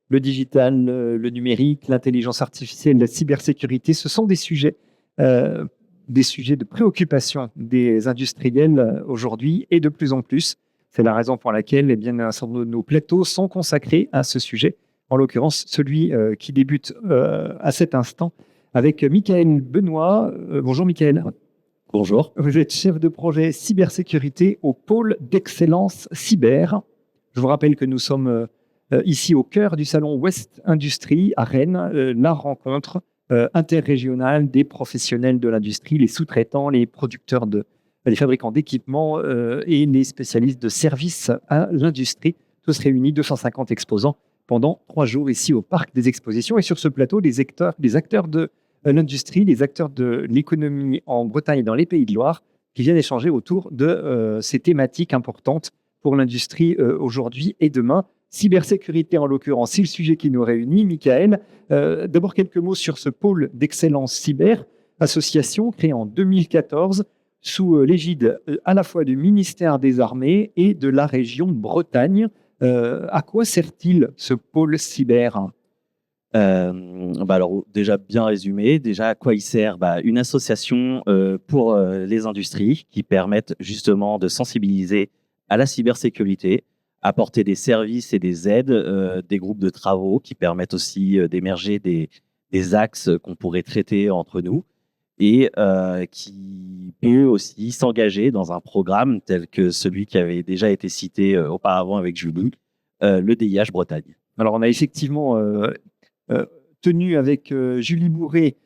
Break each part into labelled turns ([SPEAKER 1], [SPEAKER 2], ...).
[SPEAKER 1] le digital, le numérique, l'intelligence artificielle, la cybersécurité, ce sont des sujets de préoccupation des industriels aujourd'hui et de plus en plus. C'est la raison pour laquelle un certain nombre de nos plateaux sont consacrés à ce sujet, en l'occurrence celui qui débute à cet instant avec Michael Benoît. Bonjour Michael.
[SPEAKER 2] Bonjour.
[SPEAKER 1] Vous êtes chef de projet cybersécurité au pôle d'excellence cyber. Je vous rappelle que nous sommes ici au cœur du salon West Industrie à Rennes, la rencontre interrégionale des professionnels de l'industrie, les sous-traitants, les producteurs, les fabricants d'équipements et les spécialistes de services à l'industrie. Tous réunis, 250 exposants pendant 3 jours ici au Parc des Expositions. Et sur ce plateau, des acteurs de l'industrie, les acteurs de l'économie en Bretagne et dans les Pays de Loire qui viennent échanger autour de ces thématiques importantes pour l'industrie aujourd'hui et demain. Cybersécurité, en l'occurrence, c'est le sujet qui nous réunit. Michael, d'abord quelques mots sur ce pôle d'excellence cyber, association créée en 2014 sous l'égide à la fois du ministère des Armées et de la région Bretagne. À quoi sert-il ce pôle cyber ?
[SPEAKER 2] Alors déjà bien résumé, déjà à quoi il sert ? Une association pour les industries qui permettent justement de sensibiliser à la cybersécurité, apporter des services et des aides, des groupes de travaux qui permettent aussi d'émerger des axes qu'on pourrait traiter entre nous et qui peut aussi s'engager dans un programme tel que celui qui avait déjà été cité auparavant avec Julie, le DIH Bretagne.
[SPEAKER 1] Alors on a effectivement tenu avec Julie Bourré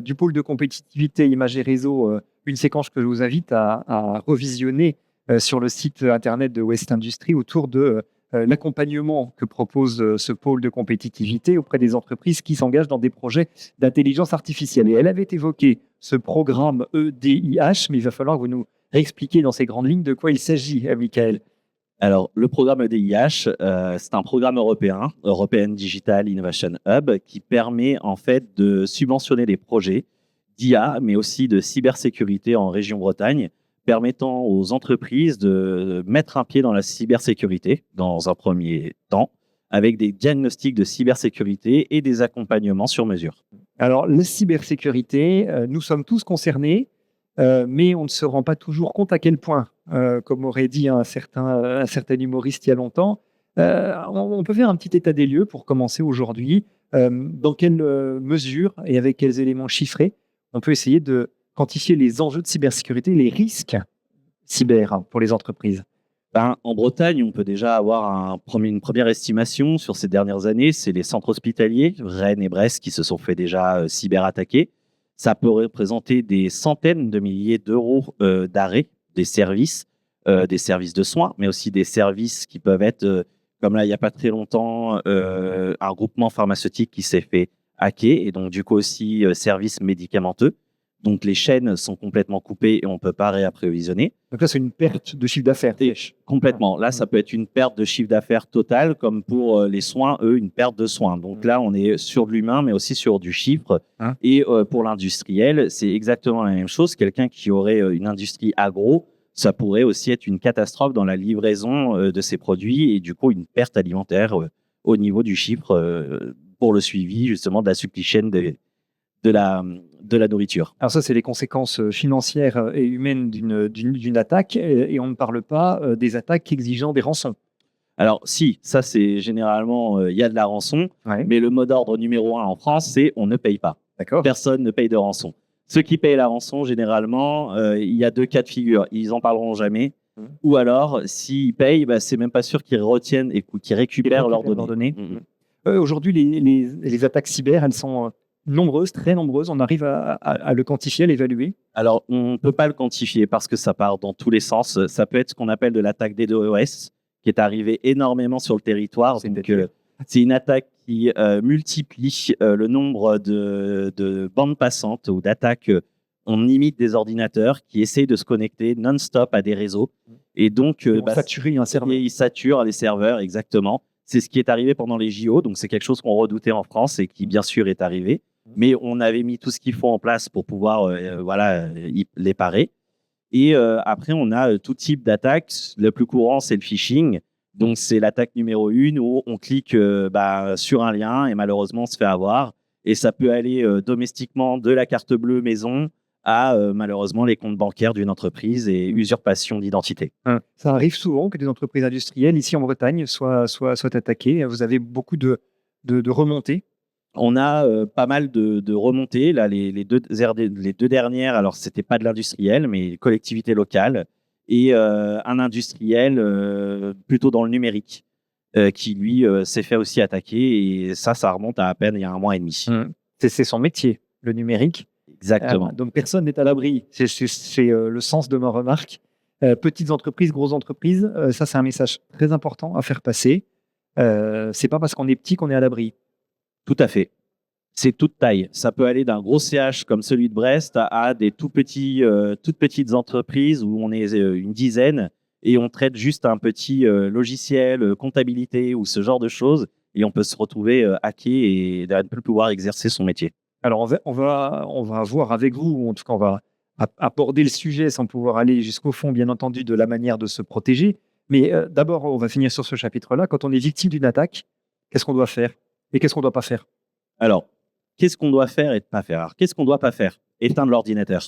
[SPEAKER 1] du pôle de compétitivité, images et réseau, une séquence que je vous invite à revisionner sur le site internet de West Industrie autour de l'accompagnement que propose ce pôle de compétitivité auprès des entreprises qui s'engagent dans des projets d'intelligence artificielle. Et elle avait évoqué ce programme EDIH, mais il va falloir que vous nous réexpliquiez dans ces grandes lignes de quoi il s'agit, Michael.
[SPEAKER 2] Alors, le programme EDIH, c'est un programme européen, European Digital Innovation Hub, qui permet en fait de subventionner des projets d'IA, mais aussi de cybersécurité en région Bretagne, permettant aux entreprises de mettre un pied dans la cybersécurité dans un premier temps, avec des diagnostics de cybersécurité et des accompagnements sur mesure.
[SPEAKER 1] Alors, la cybersécurité, nous sommes tous concernés, mais on ne se rend pas toujours compte à quel point, comme aurait dit un certain humoriste il y a longtemps. On peut faire un petit état des lieux pour commencer aujourd'hui. Dans quelle mesure et avec quels éléments chiffrés on peut essayer de quantifier les enjeux de cybersécurité, les risques cyber pour les entreprises?
[SPEAKER 2] En Bretagne, on peut déjà avoir une première estimation sur ces dernières années. C'est les centres hospitaliers, Rennes et Brest, qui se sont fait déjà cyberattaquer. Ça peut représenter des centaines de milliers d'euros d'arrêt des services de soins, mais aussi des services qui peuvent être, comme là, il n'y a pas très longtemps, un groupement pharmaceutique qui s'est fait hacker, et donc du coup aussi services médicamenteux. Donc les chaînes sont complètement coupées et on ne peut pas réapprovisionner.
[SPEAKER 1] Donc là, c'est une perte de chiffre d'affaires.
[SPEAKER 2] Complètement. Là, ça peut être une perte de chiffre d'affaires totale, comme pour les soins, eux, une perte de soins. Donc là, on est sur de l'humain, mais aussi sur du chiffre. Et pour l'industriel, c'est exactement la même chose. Quelqu'un qui aurait une industrie agro, ça pourrait aussi être une catastrophe dans la livraison de ses produits et du coup, une perte alimentaire au niveau du chiffre pour le suivi, justement, de la supply chain de la nourriture.
[SPEAKER 1] Alors ça, c'est les conséquences financières et humaines d'une attaque, et on ne parle pas des attaques exigeant des rançons.
[SPEAKER 2] Alors si, ça c'est généralement, il y a de la rançon, mais le mot d'ordre numéro 1 en France, c'est on ne paye pas.
[SPEAKER 1] D'accord.
[SPEAKER 2] Personne ne paye de rançon. Ceux qui payent la rançon, généralement, il y a 2 cas de figure. Ils n'en parleront jamais. Ou alors, s'ils payent, c'est même pas sûr qu'ils retiennent et qu'ils récupèrent leurs données.
[SPEAKER 1] Aujourd'hui, les attaques cyber, elles sont nombreuses, très nombreuses. On arrive à le quantifier, à l'évaluer?
[SPEAKER 2] Alors, on ne peut pas le quantifier parce que ça part dans tous les sens. Ça peut être ce qu'on appelle de l'attaque DDoS, qui est arrivée énormément sur le territoire. C'est une attaque qui multiplie le nombre de bandes passantes ou d'attaques. On imite des ordinateurs qui essayent de se connecter non-stop à des réseaux. Et donc, ils saturent les serveurs, exactement. C'est ce qui est arrivé pendant les JO. Donc, c'est quelque chose qu'on redoutait en France et qui, bien sûr, est arrivé. Mais on avait mis tout ce qu'il faut en place pour pouvoir les parer. Et après, on a tout type d'attaques. Le plus courant, c'est le phishing. Donc, c'est l'attaque numéro 1 où on clique sur un lien et malheureusement, on se fait avoir. Et ça peut aller domestiquement de la carte bleue maison à malheureusement les comptes bancaires d'une entreprise et usurpation d'identité.
[SPEAKER 1] Ça arrive souvent que des entreprises industrielles ici en Bretagne soient attaquées. Vous avez beaucoup de remontées.
[SPEAKER 2] On a pas mal de remontées. Là, les deux dernières, alors c'était pas de l'industriel, mais collectivité locale et un industriel plutôt dans le numérique qui, lui, s'est fait aussi attaquer. Et ça remonte à peine il y a 1 mois et demi.
[SPEAKER 1] C'est son métier, le numérique.
[SPEAKER 2] Exactement.
[SPEAKER 1] Donc, personne n'est à l'abri. C'est le sens de ma remarque. Petites entreprises, grosses entreprises, ça, c'est un message très important à faire passer. C'est pas parce qu'on est petit qu'on est à l'abri.
[SPEAKER 2] Tout à fait. C'est toute taille. Ça peut aller d'un gros CH comme celui de Brest à des toutes petites entreprises où on est une dizaine et on traite juste un petit logiciel, comptabilité ou ce genre de choses et on peut se retrouver hacké et ne plus pouvoir exercer son métier.
[SPEAKER 1] Alors, on va voir avec vous, ou en tout cas, on va aborder le sujet sans pouvoir aller jusqu'au fond, bien entendu, de la manière de se protéger. Mais d'abord, on va finir sur ce chapitre-là. Quand on est victime d'une attaque, qu'est-ce qu'on doit faire et qu'est-ce qu'on ne doit pas faire?
[SPEAKER 2] Alors, qu'est-ce qu'on doit faire et ne pas faire? Alors, qu'est-ce qu'on ne doit pas faire? Éteindre l'ordinateur.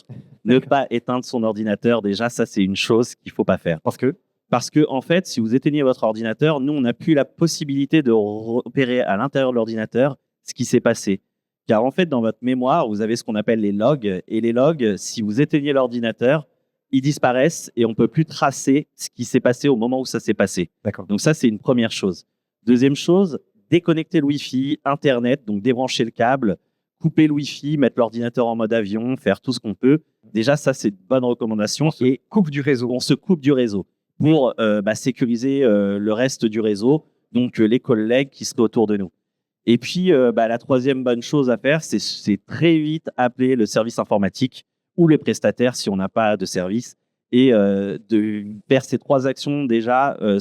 [SPEAKER 2] Ne pas éteindre son ordinateur, déjà, ça, c'est une chose qu'il ne faut pas faire. Parce que, en fait, si vous éteignez votre ordinateur, nous, on n'a plus la possibilité de repérer à l'intérieur de l'ordinateur ce qui s'est passé. Car en fait, dans votre mémoire, vous avez ce qu'on appelle les logs. Et les logs, si vous éteignez l'ordinateur, ils disparaissent et on ne peut plus tracer ce qui s'est passé au moment où ça s'est passé. Donc ça, c'est une première chose. Deuxième chose, déconnecter le Wi-Fi, Internet, donc débrancher le câble, couper le Wi-Fi, mettre l'ordinateur en mode avion, faire tout ce qu'on peut. Déjà, ça, c'est une bonne recommandation.
[SPEAKER 1] On se coupe du réseau.
[SPEAKER 2] On se coupe du réseau pour sécuriser le reste du réseau, donc les collègues qui seraient autour de nous. Et puis, la troisième bonne chose à faire, c'est très vite appeler le service informatique ou les prestataires si on n'a pas de service. Et de faire ces 3 actions, déjà, on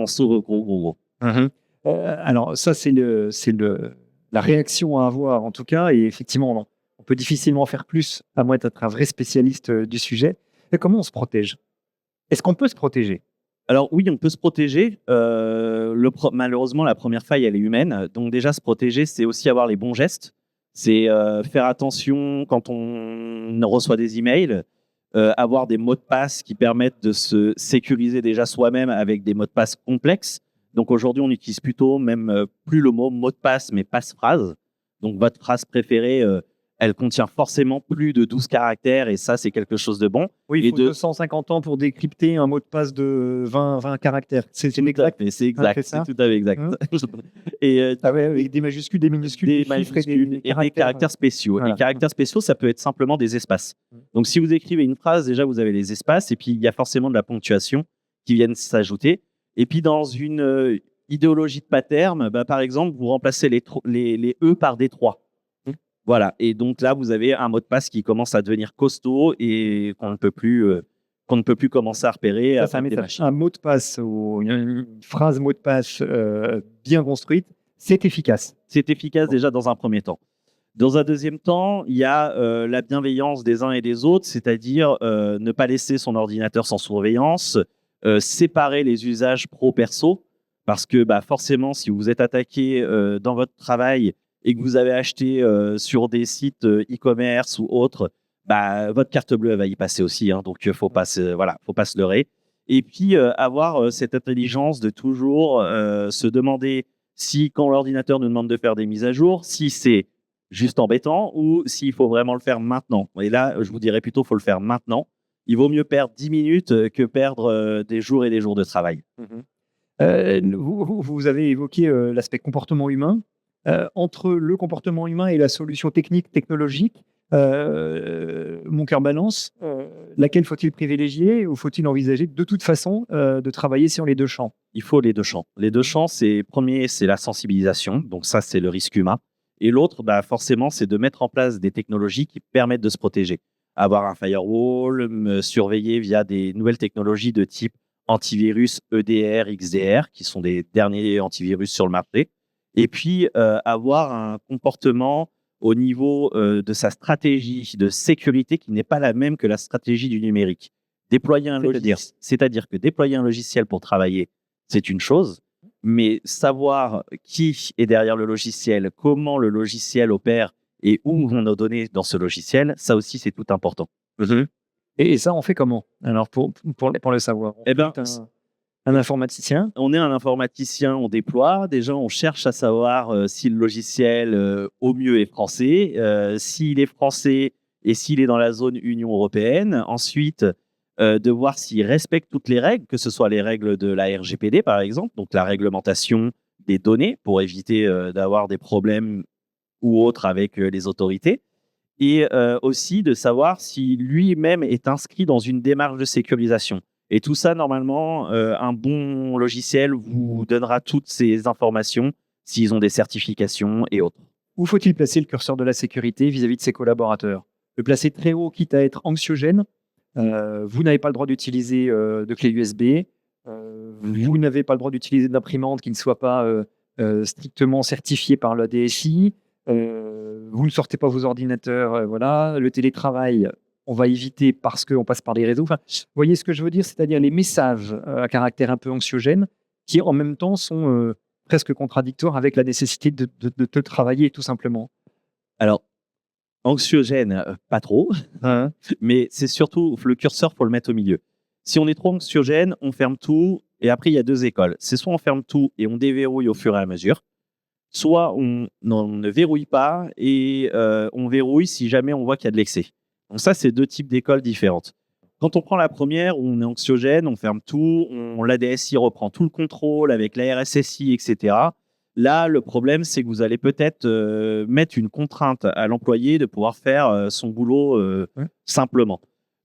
[SPEAKER 2] sauve gros.
[SPEAKER 1] Alors, ça, c'est la réaction à avoir, en tout cas. Et effectivement, on peut difficilement faire plus, à moins d'être un vrai spécialiste du sujet. Et comment on se protège? Est-ce qu'on peut se protéger?
[SPEAKER 2] Alors oui, on peut se protéger. Malheureusement, la première faille, elle est humaine. Donc déjà, se protéger, c'est aussi avoir les bons gestes. C'est faire attention quand on reçoit des emails, avoir des mots de passe qui permettent de se sécuriser déjà soi-même avec des mots de passe complexes. Donc aujourd'hui, on utilise plutôt même plus le mot de passe, mais passe-phrase. Donc votre phrase préférée, elle contient forcément plus de 12 caractères et ça, c'est quelque chose de bon.
[SPEAKER 1] Oui, il faut 250 ans pour décrypter un mot de passe de 20 caractères. C'est exact.
[SPEAKER 2] C'est exact, c'est tout à fait exact.
[SPEAKER 1] Et avec des majuscules, des minuscules,
[SPEAKER 2] des caractères spéciaux. Voilà. Les caractères spéciaux, ça peut être simplement des espaces. Donc, si vous écrivez une phrase, déjà, vous avez les espaces et puis il y a forcément de la ponctuation qui viennent s'ajouter. Et puis, dans une idéologie de pattern, par exemple, vous remplacez les E par des 3. Voilà, et donc là, vous avez un mot de passe qui commence à devenir costaud et qu'on ne peut plus commencer à repérer.
[SPEAKER 1] Ça, c'est un mot de passe ou une phrase mot de passe bien construite, c'est efficace.
[SPEAKER 2] C'est efficace déjà dans un premier temps. Dans un deuxième temps, il y a la bienveillance des uns et des autres, c'est-à-dire ne pas laisser son ordinateur sans surveillance, séparer les usages pro-perso, parce que forcément, si vous êtes attaqué dans votre travail et que vous avez acheté sur des sites e-commerce ou autres, votre carte bleue elle va y passer aussi. Donc, il ne faut pas se leurrer. Et puis, avoir cette intelligence de toujours se demander si, quand l'ordinateur nous demande de faire des mises à jour, si c'est juste embêtant ou s'il faut vraiment le faire maintenant. Et là, je vous dirais plutôt qu'il faut le faire maintenant. Il vaut mieux perdre 10 minutes que perdre des jours et des jours de travail.
[SPEAKER 1] Vous avez évoqué l'aspect comportement humain. Entre le comportement humain et la solution technologique, mon cœur balance. Laquelle faut-il privilégier ou faut-il envisager de toute façon de travailler sur les 2 champs?
[SPEAKER 2] Il faut les 2 champs. Les 2 champs, premier, c'est la sensibilisation. Donc ça, c'est le risque humain. Et l'autre, forcément, c'est de mettre en place des technologies qui permettent de se protéger. Avoir un firewall, me surveiller via des nouvelles technologies de type antivirus EDR, XDR, qui sont des derniers antivirus sur le marché. Et puis, avoir un comportement au niveau de sa stratégie de sécurité qui n'est pas la même que la stratégie du numérique. Déployer un
[SPEAKER 1] C'est-à-dire
[SPEAKER 2] logiciel, c'est-à-dire que déployer un logiciel pour travailler, c'est une chose, mais savoir qui est derrière le logiciel, comment le logiciel opère et où vont nos données dans ce logiciel, ça aussi, c'est tout important.
[SPEAKER 1] Et ça, on fait comment? Alors, pour le savoir, on
[SPEAKER 2] Eh ben,
[SPEAKER 1] recrute un informaticien.
[SPEAKER 2] on est un informaticien, on déploie. Déjà, on cherche à savoir si le logiciel, au mieux, est français. S'il est français et s'il est dans la zone Union européenne. Ensuite, de voir s'il respecte toutes les règles, que ce soit les règles de la RGPD, par exemple, donc la réglementation des données, pour éviter d'avoir des problèmes ou autres avec les autorités. Et aussi de savoir si lui-même est inscrit dans une démarche de sécurisation. Et tout ça, normalement, un bon logiciel vous donnera toutes ces informations s'ils ont des certifications et autres.
[SPEAKER 1] Où faut-il placer le curseur de la sécurité vis-à-vis de ses collaborateurs? Le placer très haut, quitte à être anxiogène. Vous n'avez pas le droit d'utiliser de clé USB. Vous n'avez pas le droit d'utiliser d'imprimante qui ne soit pas strictement certifiée par la DSI. Vous ne sortez pas vos ordinateurs. Voilà. Le télétravail, on va éviter parce qu'on passe par les réseaux. Enfin, vous voyez ce que je veux dire? C'est-à-dire les messages à caractère un peu anxiogène qui, en même temps, sont presque contradictoires avec la nécessité de travailler, tout simplement.
[SPEAKER 2] Alors, anxiogène, pas trop,
[SPEAKER 1] Hein.
[SPEAKER 2] mais c'est surtout le curseur, faut le mettre au milieu. Si on est trop anxiogène, on ferme tout. Et après, il y a deux écoles. C'est soit on ferme tout et on déverrouille au fur et à mesure, soit on ne verrouille pas et on verrouille si jamais on voit qu'il y a de l'excès. Donc ça, c'est deux types d'écoles différentes. Quand on prend la première, où on est anxiogène, on ferme tout, la DSI reprend tout le contrôle avec la RSSI, etc. Là, le problème, c'est que vous allez peut-être mettre une contrainte à l'employé de pouvoir faire son boulot simplement.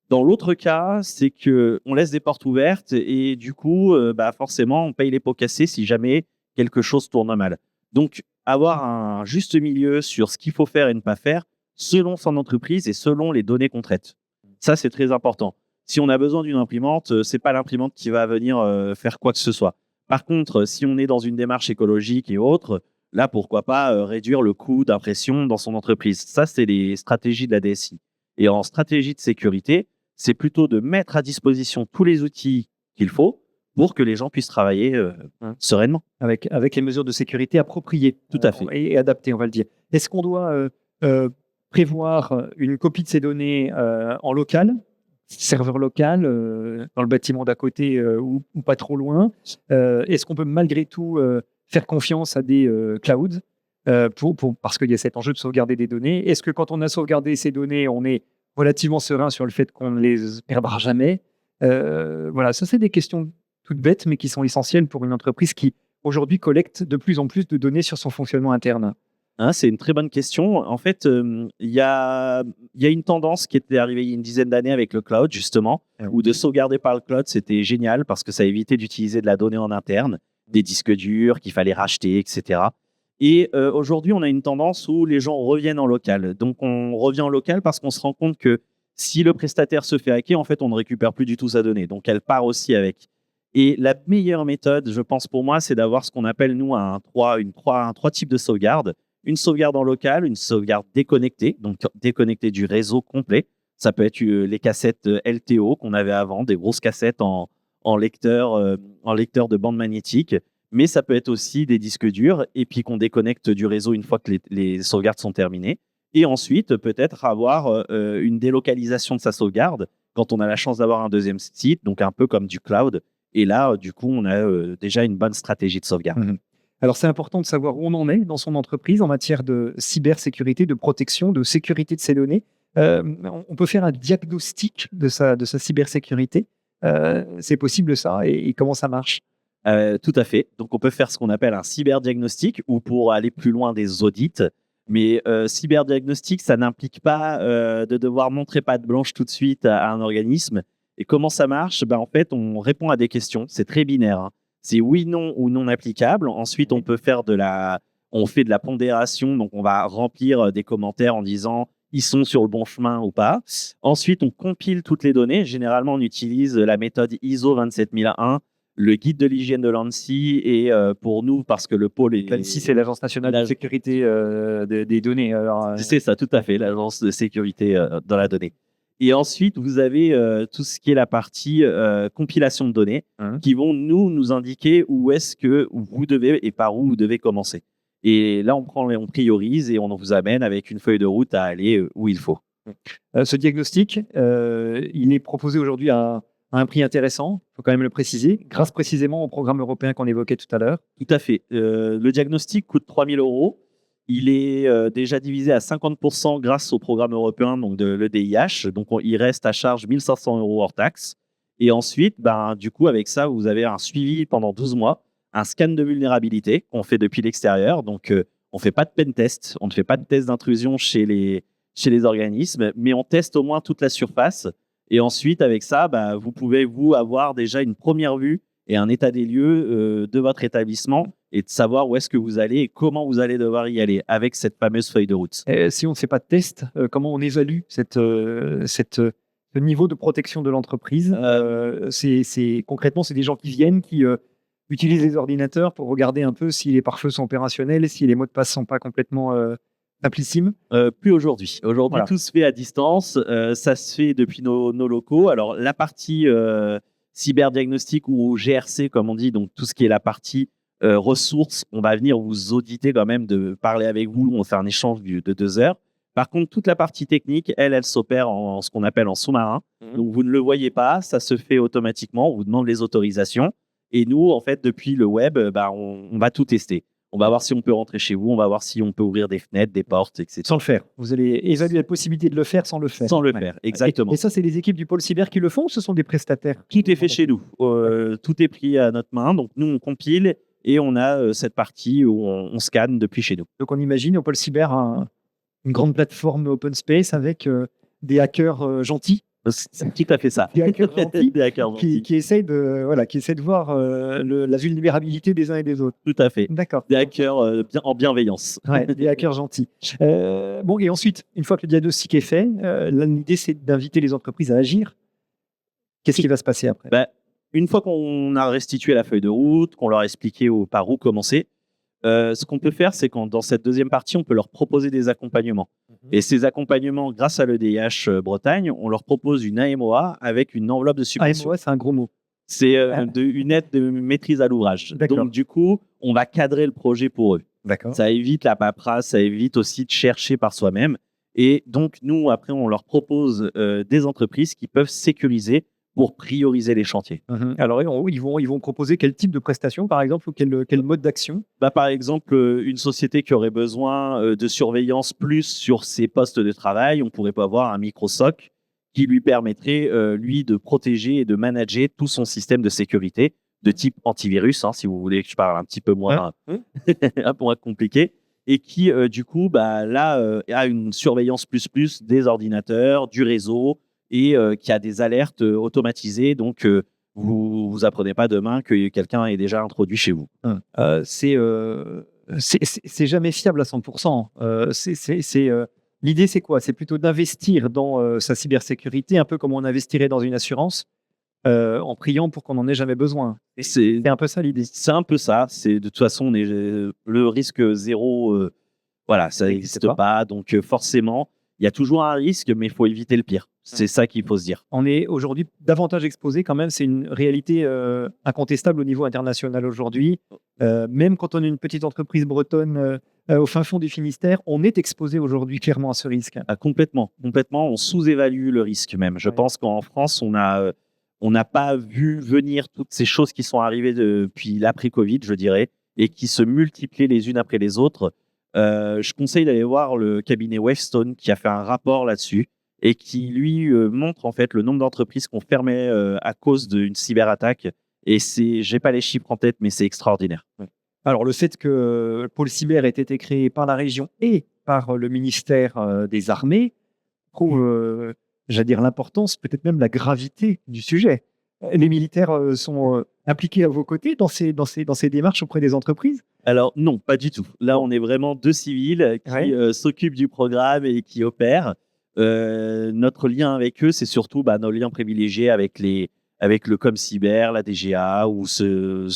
[SPEAKER 2] Dans l'autre cas, c'est qu'on laisse des portes ouvertes et du coup, forcément, on paye les pots cassés si jamais quelque chose tourne mal. Donc, avoir un juste milieu sur ce qu'il faut faire et ne pas faire selon son entreprise et selon les données qu'on traite. Ça, c'est très important. Si on a besoin d'une imprimante, c'est pas l'imprimante qui va venir faire quoi que ce soit. Par contre, si on est dans une démarche écologique et autres, là, pourquoi pas réduire le coût d'impression dans son entreprise. Ça, c'est les stratégies de la DSI. Et en stratégie de sécurité, c'est plutôt de mettre à disposition tous les outils qu'il faut pour que les gens puissent travailler sereinement.
[SPEAKER 1] Avec les mesures de sécurité appropriées.
[SPEAKER 2] Tout à fait.
[SPEAKER 1] Et adaptées, on va le dire. Est-ce qu'on doit prévoir une copie de ces données en local, serveur local, dans le bâtiment d'à côté ou pas trop loin? Est-ce qu'on peut malgré tout faire confiance à des clouds parce qu'il y a cet enjeu de sauvegarder des données? Est-ce que quand on a sauvegardé ces données, on est relativement serein sur le fait qu'on ne les perdra jamais? Voilà, ça c'est des questions toutes bêtes, mais qui sont essentielles pour une entreprise qui, aujourd'hui, collecte de plus en plus de données sur son fonctionnement interne.
[SPEAKER 2] Hein, c'est une très bonne question. En fait, il y a une tendance qui était arrivée il y a une dizaine d'années avec le cloud, justement, où de sauvegarder par le cloud, c'était génial parce que ça évitait d'utiliser de la donnée en interne, des disques durs qu'il fallait racheter, etc. Et aujourd'hui, on a une tendance où les gens reviennent en local. Donc, on revient en local parce qu'on se rend compte que si le prestataire se fait hacker, en fait, on ne récupère plus du tout sa donnée. Donc, elle part aussi avec. Et la meilleure méthode, je pense pour moi, c'est d'avoir ce qu'on appelle, nous, trois types de sauvegarde. Une sauvegarde en local, une sauvegarde déconnectée, donc déconnectée du réseau complet. Ça peut être les cassettes LTO qu'on avait avant, des grosses cassettes en lecteur de bande magnétique. Mais ça peut être aussi des disques durs et puis qu'on déconnecte du réseau une fois que les sauvegardes sont terminées. Et ensuite, peut-être avoir une délocalisation de sa sauvegarde quand on a la chance d'avoir un deuxième site, donc un peu comme du cloud. Et là, du coup, on a déjà une bonne stratégie de sauvegarde.
[SPEAKER 1] Mmh. Alors, c'est important de savoir où on en est dans son entreprise en matière de cybersécurité, de protection, de sécurité de ses données. On peut faire un diagnostic de sa cybersécurité. C'est possible ça et comment ça marche?
[SPEAKER 2] Tout à fait. Donc, on peut faire ce qu'on appelle un cyberdiagnostic ou pour aller plus loin des audits. Mais cyberdiagnostic, ça n'implique pas de devoir montrer patte blanche tout de suite à un organisme. Et comment ça marche? En fait, on répond à des questions. C'est très binaire, hein. C'est oui, non ou non applicable. Ensuite, on fait de la pondération. Donc, on va remplir des commentaires en disant ils sont sur le bon chemin ou pas. Ensuite, on compile toutes les données. Généralement, on utilise la méthode ISO 27001, le guide de l'hygiène de l'ANSSI et pour nous, parce que le pôle est...
[SPEAKER 1] L'ANSSI, c'est l'Agence nationale de sécurité des données. Alors,
[SPEAKER 2] C'est ça, tout à fait, l'agence de sécurité dans la donnée. Et ensuite, vous avez tout ce qui est la partie compilation de données qui vont nous indiquer où est-ce que vous devez et par où vous devez commencer. Et là, on priorise et on vous amène avec une feuille de route à aller où il faut.
[SPEAKER 1] Ce diagnostic, il est proposé aujourd'hui à un prix intéressant, il faut quand même le préciser, grâce précisément au programme européen qu'on évoquait tout à l'heure.
[SPEAKER 2] Tout à fait. Le diagnostic coûte 3 000 €. Il est déjà divisé à 50% grâce au programme européen donc de l'EDIH. Donc, il reste à charge 1 500 € hors taxe. Et ensuite, du coup, avec ça, vous avez un suivi pendant 12 mois, un scan de vulnérabilité qu'on fait depuis l'extérieur. Donc, on ne fait pas de pen test, on ne fait pas de test d'intrusion chez les organismes, mais on teste au moins toute la surface. Et ensuite, avec ça, vous pouvez, avoir déjà une première vue et un état des lieux de votre établissement et de savoir où est-ce que vous allez et comment vous allez devoir y aller avec cette fameuse feuille de route.
[SPEAKER 1] Si on ne fait pas de test, comment on évalue ce niveau de protection de l'entreprise? Concrètement, c'est des gens qui viennent, qui utilisent les ordinateurs pour regarder un peu si les pare-feux sont opérationnels, si les mots de passe ne sont pas complètement simplissimes.
[SPEAKER 2] Plus aujourd'hui. Aujourd'hui,
[SPEAKER 1] Voilà.
[SPEAKER 2] tout se fait à distance. Ça se fait depuis nos locaux. Alors, la partie cyberdiagnostic ou GRC, comme on dit, donc tout ce qui est la partie ressources, on va venir vous auditer quand même, de parler avec vous. On fait un échange de 2 heures. Par contre, toute la partie technique, elle s'opère en ce qu'on appelle en sous-marin. Donc, vous ne le voyez pas. Ça se fait automatiquement. On vous demande les autorisations. Et nous, en fait, depuis le web, on va tout tester. On va voir si on peut rentrer chez vous, on va voir si on peut ouvrir des fenêtres, des portes, etc.
[SPEAKER 1] Sans le faire. Vous allez évaluer la possibilité de le faire sans le faire.
[SPEAKER 2] Sans le faire, exactement.
[SPEAKER 1] Et ça, c'est les équipes du pôle cyber qui le font ou ce sont des prestataires?
[SPEAKER 2] Tout est fait chez nous. Tout est pris à notre main. Donc, nous, on compile et on a cette partie où on scanne depuis chez nous.
[SPEAKER 1] Donc, on imagine au pôle cyber une grande plateforme open space avec des hackers gentils.
[SPEAKER 2] C'est tout à fait ça.
[SPEAKER 1] Des hackers gentils,
[SPEAKER 2] Des hackers gentils.
[SPEAKER 1] qui essayent de voir la vulnérabilité des uns et des autres.
[SPEAKER 2] Tout à fait.
[SPEAKER 1] D'accord.
[SPEAKER 2] Des hackers en bienveillance.
[SPEAKER 1] Ouais, des hackers gentils. Bon, et ensuite, une fois que le diagnostic est fait, l'idée, c'est d'inviter les entreprises à agir. Qu'est-ce qui va se passer après?
[SPEAKER 2] Une fois qu'on a restitué la feuille de route, qu'on leur a expliqué par où commencer, ce qu'on peut faire, c'est que dans cette deuxième partie, on peut leur proposer des accompagnements. Et ces accompagnements, grâce à l'EDIH Bretagne, on leur propose une AMOA avec une enveloppe de subvention.
[SPEAKER 1] AMOA, c'est un gros mot.
[SPEAKER 2] C'est une aide de maîtrise à l'ouvrage. Donc, du coup, on va cadrer le projet pour eux.
[SPEAKER 1] D'accord.
[SPEAKER 2] Ça évite la paperasse, ça évite aussi de chercher par soi-même. Et donc, nous, après, on leur propose des entreprises qui peuvent sécuriser pour prioriser les chantiers.
[SPEAKER 1] Alors, ils vont proposer quel type de prestation, par exemple, ou quel mode d'action?
[SPEAKER 2] Par exemple, une société qui aurait besoin de surveillance plus sur ses postes de travail, on pourrait pas avoir un micro-SOC qui lui permettrait, lui, de protéger et de manager tout son système de sécurité de type antivirus, si vous voulez que je parle un petit peu moins, un peu moins compliqué, et qui, du coup, a une surveillance plus des ordinateurs, du réseau, et qui a des alertes automatisées. Donc, vous apprenez pas demain que quelqu'un est déjà introduit chez vous.
[SPEAKER 1] C'est jamais fiable à 100%. L'idée, c'est quoi? C'est plutôt d'investir dans sa cybersécurité, un peu comme on investirait dans une assurance, en priant pour qu'on n'en ait jamais besoin. C'est un peu ça l'idée.
[SPEAKER 2] C'est un peu ça. De toute façon, le risque zéro, ça n'existe pas. Donc, forcément, il y a toujours un risque, mais il faut éviter le pire. C'est ça qu'il faut se dire.
[SPEAKER 1] On est aujourd'hui davantage exposé quand même. C'est une réalité incontestable au niveau international aujourd'hui. Même quand on est une petite entreprise bretonne au fin fond du Finistère, on est exposé aujourd'hui clairement à ce risque.
[SPEAKER 2] Complètement. On sous-évalue le risque même. Je pense qu'en France, on n'a pas vu venir toutes ces choses qui sont arrivées depuis l'après-Covid, je dirais, et qui se multiplient les unes après les autres. Je conseille d'aller voir le cabinet Wavestone qui a fait un rapport là-dessus et qui, lui, montre en fait le nombre d'entreprises qu'on fermait à cause d'une cyberattaque. Et j'ai pas les chiffres en tête, mais c'est extraordinaire.
[SPEAKER 1] Alors, le fait que Pôle Cyber ait été créé par la région et par le ministère des Armées prouve, j'allais dire, l'importance, peut-être même la gravité du sujet. Les militaires sont impliqués à vos côtés dans ces démarches auprès des entreprises?
[SPEAKER 2] Alors non, pas du tout. Là, on est vraiment 2 civils qui s'occupent du programme et qui opèrent. Notre lien avec eux, c'est surtout nos liens privilégiés avec le ComCyber, la DGA ou ces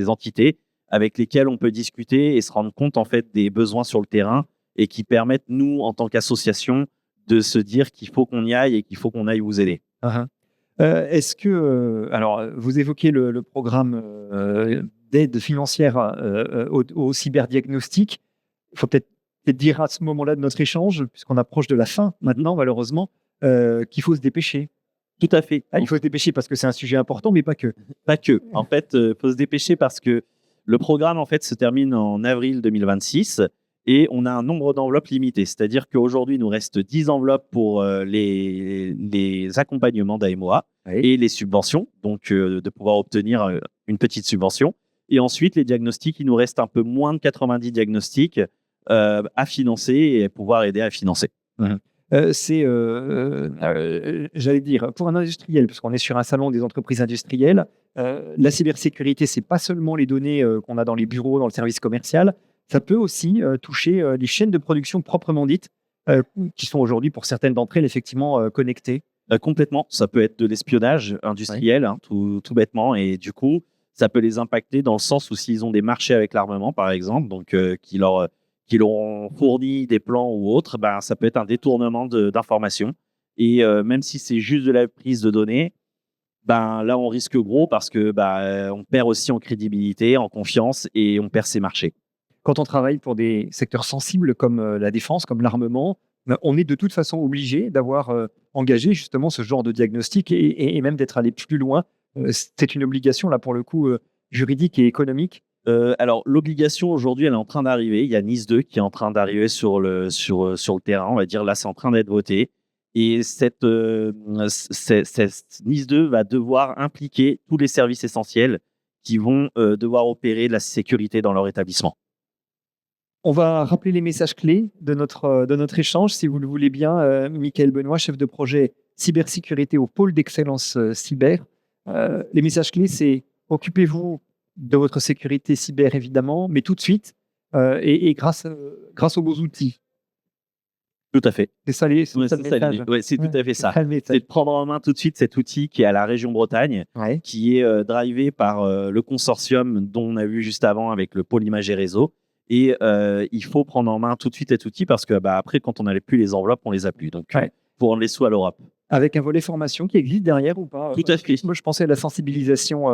[SPEAKER 2] entités avec lesquelles on peut discuter et se rendre compte en fait des besoins sur le terrain et qui permettent, nous, en tant qu'association, de se dire qu'il faut qu'on y aille et qu'il faut qu'on aille vous aider.
[SPEAKER 1] Uh-huh. Est-ce que, alors, vous évoquez le programme d'aide financière au cyberdiagnostic. Il faut peut-être dire à ce moment-là de notre échange, puisqu'on approche de la fin maintenant, malheureusement, qu'il faut se dépêcher.
[SPEAKER 2] Tout à fait.
[SPEAKER 1] Il faut se dépêcher parce que c'est un sujet important, mais pas que.
[SPEAKER 2] Pas que. En fait, il faut se dépêcher parce que le programme en fait se termine en avril 2026 et on a un nombre d'enveloppes limité. C'est-à-dire qu'aujourd'hui, il nous reste 10 enveloppes pour les accompagnements d'AMOA et les subventions, donc de pouvoir obtenir une petite subvention. Et ensuite, les diagnostics, il nous reste un peu moins de 90 diagnostics à financer et à pouvoir aider à financer.
[SPEAKER 1] J'allais dire, pour un industriel, parce qu'on est sur un salon des entreprises industrielles, la cybersécurité, c'est pas seulement les données qu'on a dans les bureaux, dans le service commercial, ça peut aussi toucher les chaînes de production proprement dites, qui sont aujourd'hui, pour certaines d'entre elles, effectivement connectées.
[SPEAKER 2] Complètement, ça peut être de l'espionnage industriel, tout bêtement, et du coup, ça peut les impacter dans le sens où s'ils ont des marchés avec l'armement, par exemple, donc qui leur ont fourni des plans ou autres, ben, ça peut être un détournement d'informations. Et même si c'est juste de la prise de données, ben, là, on risque gros parce que on perd aussi en crédibilité, en confiance et on perd ses marchés.
[SPEAKER 1] Quand on travaille pour des secteurs sensibles comme la défense, comme l'armement, on est de toute façon obligé d'avoir engagé justement ce genre de diagnostic et même d'être allé plus loin. C'est une obligation, là, pour le coup, juridique et économique.
[SPEAKER 2] Alors, l'obligation aujourd'hui, elle est en train d'arriver. Il y a Nice 2 qui est en train d'arriver sur le terrain. On va dire là, c'est en train d'être voté. Et cette Nice 2 va devoir impliquer tous les services essentiels qui vont devoir opérer de la sécurité dans leur établissement.
[SPEAKER 1] On va rappeler les messages clés de notre échange, si vous le voulez bien. Michael Benoît, chef de projet cybersécurité au pôle d'excellence cyber. Les messages clés, c'est occupez-vous de votre sécurité cyber, évidemment, mais tout de suite et grâce aux beaux outils.
[SPEAKER 2] Tout à fait.
[SPEAKER 1] C'est ça, c'est
[SPEAKER 2] tout à fait ça. C'est de prendre en main tout de suite cet outil qui est à la région Bretagne, qui est drivé par le consortium dont on a vu juste avant avec le pôle image et réseau. Et il faut prendre en main tout de suite cet outil parce que après, quand on n'avait plus les enveloppes, on les a plus. Donc, pour rendre les sous à l'Europe.
[SPEAKER 1] Avec un volet formation qui existe derrière ou pas?
[SPEAKER 2] Tout à fait.
[SPEAKER 1] Moi, je pensais à la sensibilisation,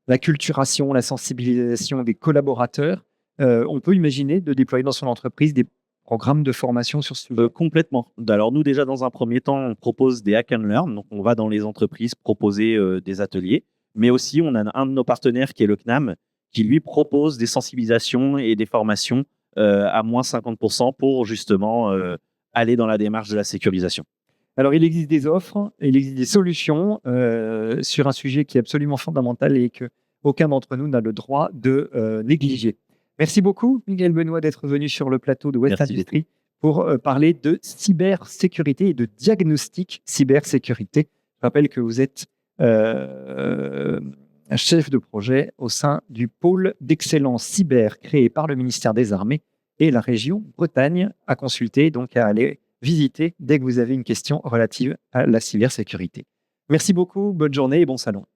[SPEAKER 1] la culturation, la sensibilisation des collaborateurs. On peut imaginer de déployer dans son entreprise des programmes de formation sur ce sujet.
[SPEAKER 2] Complètement. Alors nous, déjà, dans un premier temps, on propose des hack and learn. Donc, on va dans les entreprises proposer des ateliers. Mais aussi, on a un de nos partenaires qui est le CNAM, qui lui propose des sensibilisations et des formations à moins 50% pour justement aller dans la démarche de la sécurisation.
[SPEAKER 1] Alors, il existe des offres, il existe des solutions sur un sujet qui est absolument fondamental et qu'aucun d'entre nous n'a le droit de négliger. Merci beaucoup, Michael Benoît, d'être venu sur le plateau de West Industries pour parler de cybersécurité et de diagnostic cybersécurité. Je rappelle que vous êtes chef de projet au sein du pôle d'excellence cyber créé par le ministère des Armées et la région Bretagne, à consulter, donc à aller visiter dès que vous avez une question relative à la cybersécurité. Merci beaucoup, bonne journée et bon salon.